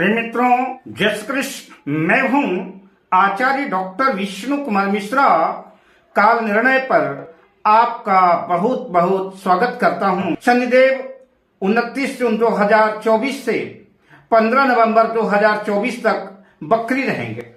प्रिय मित्रों, जय श्री कृष्ण। मैं हूं आचार्य डॉक्टर विष्णु कुमार मिश्रा। काल निर्णय पर आपका बहुत बहुत स्वागत करता हूं। शनिदेव 29 जून 2024 से 15 नवंबर 2024 तक बकरी रहेंगे।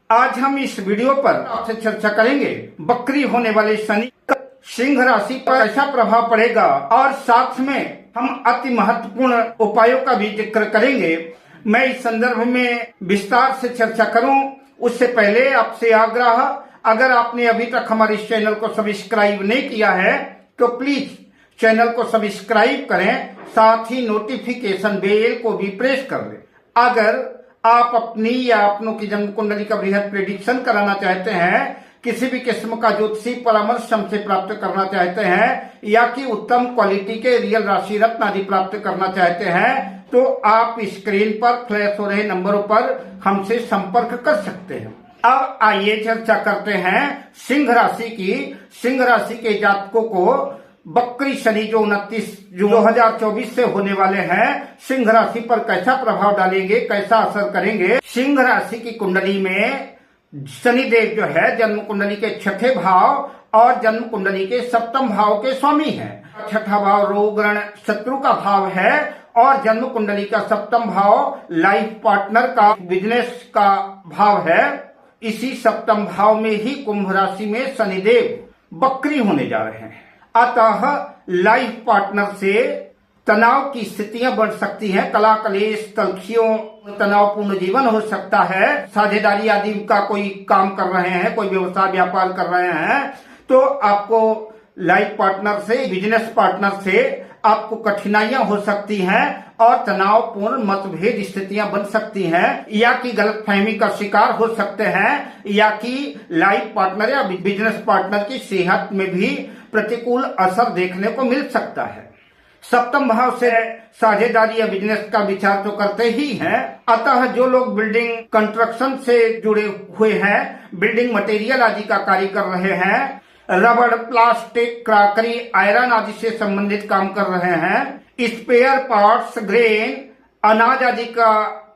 आज हम इस वीडियो पर आपसे चर्चा करेंगे बकरी होने वाले शनि का सिंह राशि पर कैसा प्रभाव पड़ेगा, और साथ में हम अति महत्वपूर्ण उपायों का भी जिक्र करेंगे। मैं इस संदर्भ में विस्तार से चर्चा करूं उससे पहले आपसे आग्रह, अगर आपने अभी तक हमारे इस चैनल को सब्सक्राइब नहीं किया है तो प्लीज चैनल को सब्सक्राइब करें, साथ ही नोटिफिकेशन बेल को भी प्रेस कर लें। अगर आप अपनी या अपनों की जन्म कुंडली का बृहद प्रेडिक्शन कराना चाहते हैं, किसी भी किस्म का ज्योतिषी परामर्श हमसे प्राप्त करना चाहते हैं, या कि उत्तम क्वालिटी के रियल राशि रत्न आदि प्राप्त करना चाहते हैं, तो आप स्क्रीन पर फ्लैश हो रहे नंबरों पर हमसे संपर्क कर सकते हैं। अब आइए चर्चा करते हैं सिंह राशि की। सिंह राशि के जातकों को बकरी शनि जो 29 जून 2024 से होने वाले हैं, सिंह राशि पर कैसा प्रभाव डालेंगे, कैसा असर करेंगे। सिंह राशि की कुंडली में शनिदेव जो है जन्म कुंडली के छठे भाव और जन्म कुंडली के सप्तम भाव के स्वामी हैं। छठा भाव रोग ऋण शत्रु का भाव है और जन्म कुंडली का सप्तम भाव लाइफ पार्टनर का, बिजनेस का भाव है। इसी सप्तम भाव में ही कुंभ राशि में शनिदेव बकरी होने जा रहे हैं। अतः लाइफ पार्टनर से तनाव की स्थितियां बढ़ सकती हैं, कला कलेश तलखियों तनावपूर्ण जीवन हो सकता है। साझेदारी आदि का कोई काम कर रहे हैं, कोई व्यवसाय व्यापार कर रहे हैं, तो आपको लाइफ पार्टनर से, बिजनेस पार्टनर से आपको कठिनाइयां हो सकती हैं और तनावपूर्ण मतभेद स्थितियां बन सकती हैं, या कि गलतफहमी का शिकार हो सकते हैं, या कि लाइफ पार्टनर या बिजनेस पार्टनर की सेहत में भी प्रतिकूल असर देखने को मिल सकता है। सप्तम भाव से साझेदारी या बिजनेस का विचार तो करते ही हैं। अतः जो लोग बिल्डिंग कंस्ट्रक्शन से जुड़े हुए हैं, बिल्डिंग मटेरियल आदि का कार्य कर रहे हैं, रबड़ प्लास्टिक क्रॉकरी आयरन आदि से संबंधित काम कर रहे हैं, स्पेयर पार्ट्स ग्रेन अनाज आदि का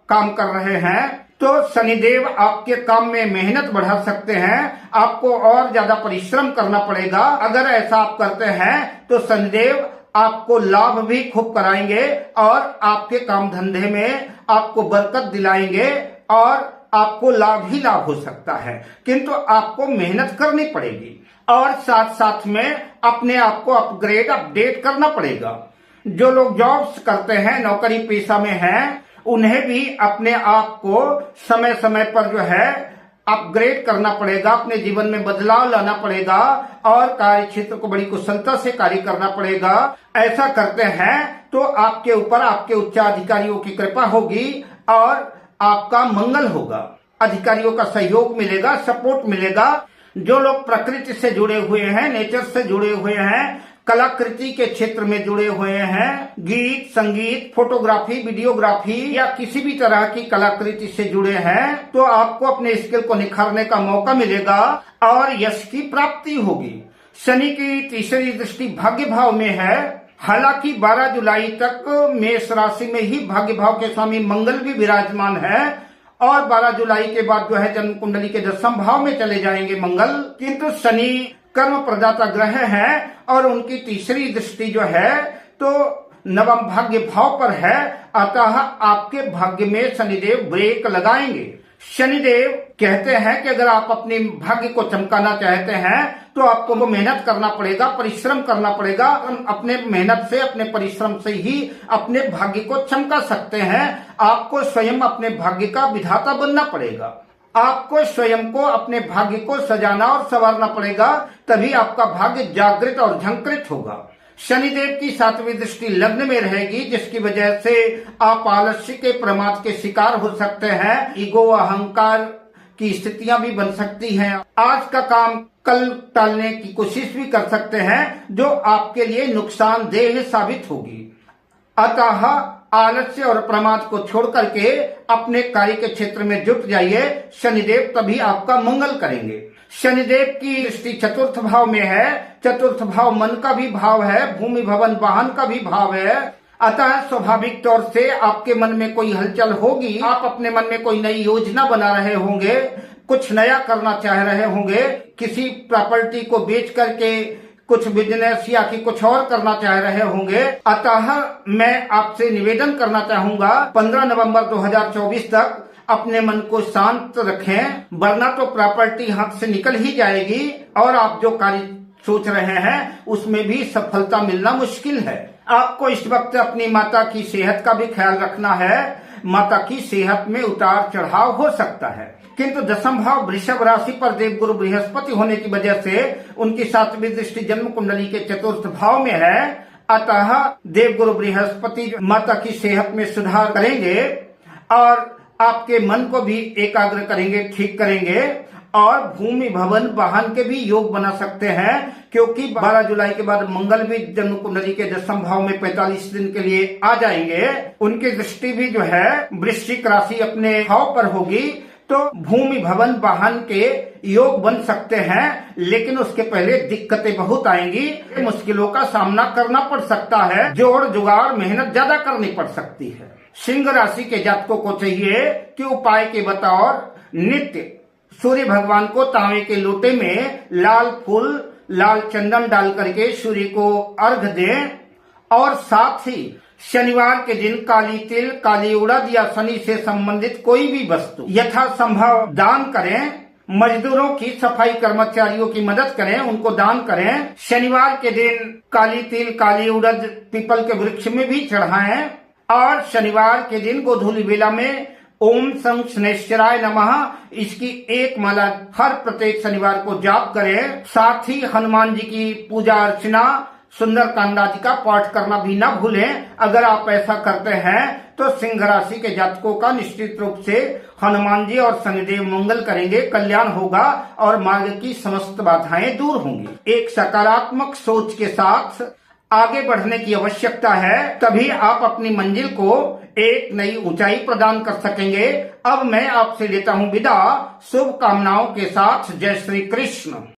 काम कर रहे हैं, तो शनिदेव आपके काम में मेहनत बढ़ा सकते हैं। आपको और ज्यादा परिश्रम करना पड़ेगा। अगर ऐसा आप करते हैं तो शनिदेव आपको लाभ भी खूब कराएंगे और आपके काम धंधे में आपको बरकत दिलाएंगे और आपको लाभ ही लाभ हो सकता है, किंतु आपको मेहनत करनी पड़ेगी और साथ साथ में अपने आप को अपडेट करना पड़ेगा। जो लोग जॉब्स करते हैं, नौकरी पेशा में हैं, उन्हें भी अपने आप को समय समय पर जो है अपग्रेड करना पड़ेगा, अपने जीवन में बदलाव लाना पड़ेगा और कार्य क्षेत्र को बड़ी कुशलता से कार्य करना पड़ेगा। ऐसा करते हैं तो आपके ऊपर आपके उच्चाधिकारियों की कृपा होगी और आपका मंगल होगा, अधिकारियों का सहयोग मिलेगा, सपोर्ट मिलेगा। जो लोग प्रकृति से जुड़े हुए हैं, नेचर से जुड़े हुए हैं, कलाकृति के क्षेत्र में जुड़े हुए हैं, गीत संगीत फोटोग्राफी वीडियोग्राफी या किसी भी तरह की कलाकृति से जुड़े हैं, तो आपको अपने स्किल को निखारने का मौका मिलेगा और यश की प्राप्ति होगी। शनि की तीसरी दृष्टि भाग्य भाव में है। हालांकि 12 जुलाई तक मेष राशि में ही भाग्य भाव के स्वामी मंगल भी विराजमान है और 12 जुलाई के बाद जो है जन्म कुंडली के 10वें भाव में चले जाएंगे मंगल, किंतु शनि कर्म प्रदाता ग्रह है और उनकी तीसरी दृष्टि जो है तो नवम भाग्य भाव पर है। अतः आपके भाग्य में शनिदेव ब्रेक लगाएंगे। शनिदेव कहते हैं कि अगर आप अपने भाग्य को चमकाना चाहते हैं तो आपको वो मेहनत करना पड़ेगा, परिश्रम करना पड़ेगा। अपने मेहनत से, अपने परिश्रम से ही अपने भाग्य को चमका सकते हैं। आपको स्वयं अपने भाग्य का विधाता बनना पड़ेगा। आपको स्वयं को, अपने भाग्य को सजाना और संवारना पड़ेगा, तभी आपका भाग्य जागृत और झंकृत होगा। शनिदेव की 7वीं दृष्टि लग्न में रहेगी, जिसकी वजह से आप आलस्य के प्रमाद के शिकार हो सकते हैं। ईगो अहंकार की स्थितियां भी बन सकती हैं। आज का काम कल टालने की कोशिश भी कर सकते हैं, जो आपके लिए नुकसानदेह साबित होगी। अतः आलस्य और प्रमाद को छोड़ करके अपने कार्य के क्षेत्र में जुट जाइए। शनिदेव तभी आपका मंगल करेंगे। शनिदेव की दृष्टि चतुर्थ भाव में है। चतुर्थ भाव मन का भी भाव है, भूमि भवन वाहन का भी भाव है। अतः स्वाभाविक तौर से आपके मन में कोई हलचल होगी, आप अपने मन में कोई नई योजना बना रहे होंगे, कुछ नया करना चाह रहे होंगे, किसी प्रॉपर्टी को बेच करके कुछ बिजनेस या कि कुछ और करना चाह रहे होंगे। अतः मैं आपसे निवेदन करना चाहूंगा 15 नवंबर 2024 तक अपने मन को शांत रखें, वरना तो प्रॉपर्टी हाथ से निकल ही जाएगी और आप जो कार्य सोच रहे हैं उसमें भी सफलता मिलना मुश्किल है। आपको इस वक्त अपनी माता की सेहत का भी ख्याल रखना है। माता की सेहत में उतार चढ़ाव हो सकता है, किंतु दशम भाव वृषभ राशि पर देवगुरु बृहस्पति होने की वजह से उनकी 7वीं दृष्टि जन्म कुंडली के चतुर्थ भाव में है। अतः देवगुरु बृहस्पति माता की सेहत में सुधार करेंगे और आपके मन को भी एकाग्र करेंगे, ठीक करेंगे और भूमि भवन वाहन के भी योग बना सकते हैं, क्योंकि 12 जुलाई के बाद मंगल भी जन्म कुंडली के दशम भाव में 45 दिन के लिए आ जाएंगे। उनकी दृष्टि भी जो है वृश्चिक राशि अपने भाव पर होगी, तो भूमि भवन वाहन के योग बन सकते हैं, लेकिन उसके पहले दिक्कतें बहुत आएंगी, मुश्किलों का सामना करना पड़ सकता है, जोड़ जुगाड़ मेहनत ज्यादा करनी पड़ सकती है। सिंह राशि के जातकों को चाहिए कि उपाय के बतौर नित्य सूर्य भगवान को तांबे के लोटे में लाल फूल लाल चंदन डाल करके सूर्य को अर्घ दें और साथ ही शनिवार के दिन काली तिल, काली उड़द या शनि से संबंधित कोई भी वस्तु यथासंभव दान करें। मजदूरों की, सफाई कर्मचारियों की मदद करें, उनको दान करें। शनिवार के दिन काली तिल, काली उड़द पीपल के वृक्ष में भी चढ़ाएं और शनिवार के दिन गोधूली बेला में ओम सं शनैश्चराय नमः इसकी एक माला हर प्रत्येक शनिवार को जाप करें। साथ ही हनुमान जी की पूजा अर्चना, सुंदर कांड आदि का पाठ करना भी ना भूलें। अगर आप ऐसा करते हैं तो सिंह राशि के जातकों का निश्चित रूप से हनुमान जी और शनिदेव मंगल करेंगे, कल्याण होगा और मार्ग की समस्त बाधाएं दूर होंगी। एक सकारात्मक सोच के साथ आगे बढ़ने की आवश्यकता है, तभी आप अपनी मंजिल को एक नई ऊंचाई प्रदान कर सकेंगे। अब मैं आपसे लेता हूं विदा, शुभ कामनाओं के साथ। जय श्री कृष्ण।